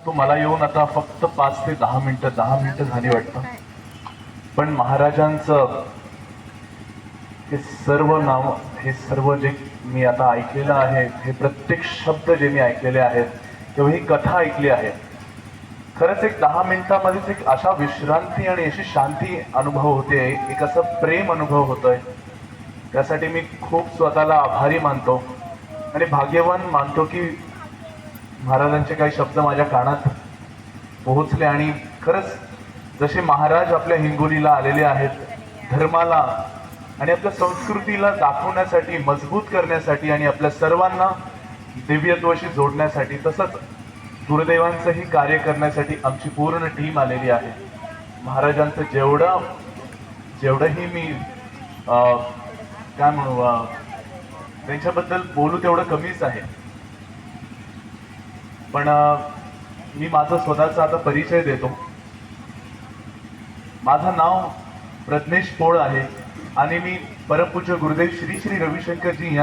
तो मला येऊन आता फक्त 5 ते 10 मिनिटं झाली वाटतं. पण महाराजांचं हे सर्व नाव, हे सर्व जे मी आता ऐकलेलं आहे, हे प्रत्येक शब्द जे मी ऐकलेले आहेत किंवा ही कथा ऐकली आहे, खरंच एक 10 मिनिटामध्येच एक अशा विश्रांती आणि अशी शांती अनुभव होते, एक असं प्रेम अनुभव होतोय. त्यासाठी मी खूप स्वतःला आभारी मानतो आणि भाग्यवान मानतो की महाराजांचे काही शब्द माझ्या कानात पोहोचले. आणि खरंच जसे महाराज आपल्या हिंगोलीला आलेले आहेत धर्माला आणि आपल्या संस्कृतीला दाखवण्यासाठी, मजबूत करण्यासाठी आणि आपल्या सर्वांना दिव्यत्वाशी जोडण्यासाठी, तसंच दुर्दैवांचंही कार्य करण्यासाठी आमची पूर्ण टीम आलेली आहे. महाराजांचं जेवढंही मी काय म्हणू, त्यांच्याबद्दल बोलू तेवढं कमीच आहे. पण मी माझा स्वतःचा आता परिचय देतो. माझं नाव प्रज्ञेश पोळ आहे आणि मी परमपूज्य गुरुदेव श्री श्री रविशंकरजी यांना